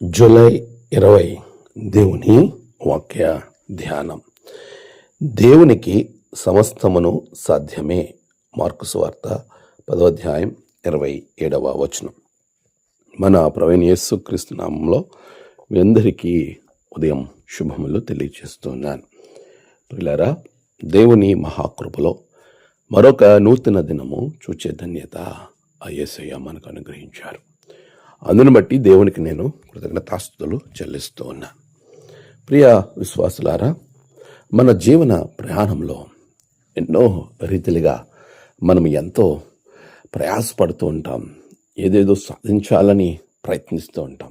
July 20 దేవుని వాక్య ధ్యానం. దేవునికి సమస్తమును సాధ్యమే. మార్కు సువార్త 10వ అధ్యాయం 27వ వచనం. మన ప్రభువైన యేసుక్రీస్తు నామములో మీ అందరికీ ఉదయం శుభములు తెలియజేస్తున్నాను. ప్రియులారా, దేవుని మహాకృపలో మరొక నూతన దినము చూచే ధన్యత ఆ యేసయ్య మనకు అనుగ్రహించారు. అందును బట్టి దేవునికి నేను కృతజ్ఞతాస్తుతులు చెల్లిస్తూ ఉన్నాను. ప్రియ విశ్వాసులారా, మన జీవన ప్రయాణంలో ఎన్నో రీతిలుగా మనం ఎంతో ప్రయాసపడుతూ ఉంటాం. ఏదేదో సాధించాలని ప్రయత్నిస్తూ ఉంటాం.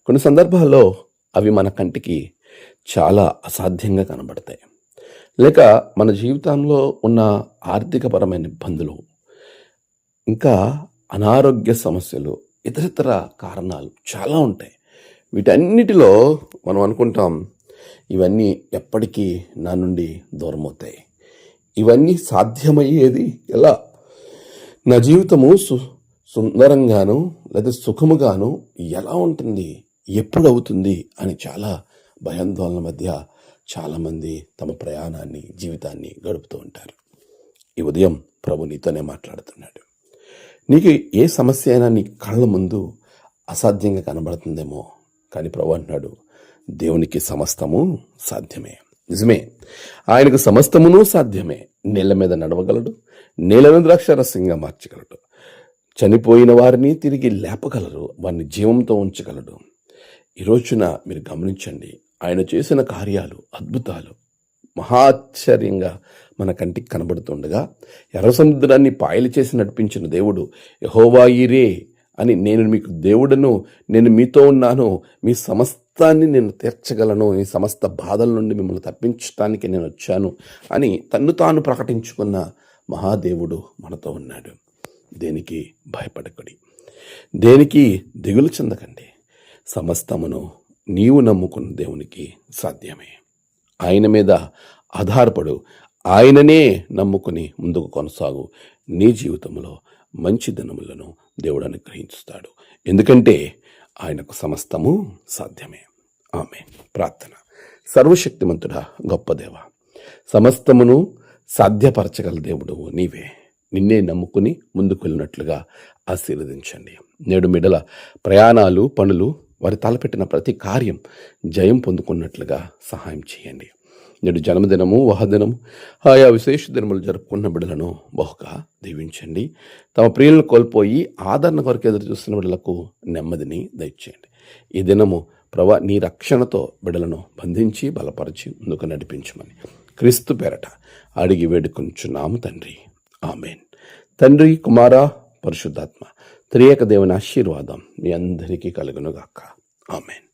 కొన్ని సందర్భాల్లో అవి మన కంటికి చాలా అసాధ్యంగా కనబడతాయి. లేక మన జీవితంలో ఉన్న ఆర్థికపరమైన ఇబ్బందులు, ఇంకా అనారోగ్య సమస్యలు, ఇతరితర కారణాలు చాలా ఉంటాయి. వీటన్నిటిలో మనం అనుకుంటాం, ఇవన్నీ ఎప్పటికీ నా నుండి దూరం అవుతాయి. ఇవన్నీ సాధ్యమయ్యేది ఎలా? నా జీవితము సుందరంగాను లేదా సుఖముగాను ఎలా ఉంటుంది, ఎప్పుడు అవుతుంది అని చాలా భయాందోళన మధ్య చాలామంది తమ ప్రయాణాన్ని, జీవితాన్ని గడుపుతూ ఉంటారు. ఈ ఉదయం ప్రభు నీతోనే మాట్లాడుతున్నాడు. నీకు ఏ సమస్య అయినా నీ కళ్ళ ముందు అసాధ్యంగా కనబడుతుందేమో, కానీ ప్రభు అంటున్నాడు, దేవునికి సమస్తము సాధ్యమే. నిజమే, ఆయనకు సమస్తమును సాధ్యమే. నీళ్ళ మీద నడవగలడు, నీళ్ళను ద్రాక్షారసంగా మార్చగలడు, చనిపోయిన వారిని తిరిగి లేపగలరు, వారిని జీవంతో ఉంచగలడు. ఈ రోజున మీరు గమనించండి, ఆయన చేసిన కార్యాలు, అద్భుతాలు మహాశ్చర్యంగా మన కంటికి కనబడుతుండగా, ఎర్ర సముద్రాన్ని పాయలు చేసి నడిపించిన దేవుడు యెహోవా ఈరే అని, నేను మీకు దేవుడను, నేను మీతో ఉన్నాను, మీ సమస్తాన్ని నేను తీర్చగలను, మీ సమస్త బాధల నుండి మిమ్మల్ని తప్పించడానికి నేను వచ్చాను అని తన్ను తాను ప్రకటించుకున్న మహాదేవుడు మనతో ఉన్నాడు. దేనికి భయపడకండి, దేనికి దిగులు చెందకండి. సమస్తమును నీవు నమ్ముకున్న దేవునికి సాధ్యమే. ఆయన మీద ఆధారపడు, ఆయననే నమ్ముకుని ముందుకు కొనసాగు. నీ జీవితంలో మంచి దినములను దేవుడు అనుగ్రహిస్తాడు. ఎందుకంటే ఆయనకు సమస్తము సాధ్యమే. ఆమేన్. ప్రార్థన. సర్వశక్తిమంతుడా, గొప్ప దేవ, సమస్తమును సాధ్యపరచగల దేవుడు నీవే. నిన్నే నమ్ముకుని ముందుకు వెళ్ళినట్లుగా ఆశీర్వదించండి. నేడు మిడల ప్రయాణాలు, పనులు, వారి తలపెట్టిన ప్రతి కార్యం జయం పొందుకున్నట్లుగా సహాయం చేయండి. నేడు జన్మదినము, వహదినము, ఆయా విశేష దినములు జరుపుకున్న బిడ్డలను బహుగా దీవించండి. తమ ప్రియులను కోల్పోయి ఆదరణ కొరకు ఎదురు చూస్తున్న బిడ్డలకు నెమ్మదిని దయచేయండి. ఈ దినము ప్రభా, నీ రక్షణతో బిడ్డలను బంధించి బలపరిచి ముందుకు నడిపించమని క్రీస్తు పేరట అడిగి వేడుకొంచున్నాము తండ్రి. ఆమేన్. తండ్రి, కుమార, పరిశుద్ధాత్మ త్రియేక దేవుని ఆశీర్వాదం మీ అందరికీ కలుగునుగాక. ఆమేన్.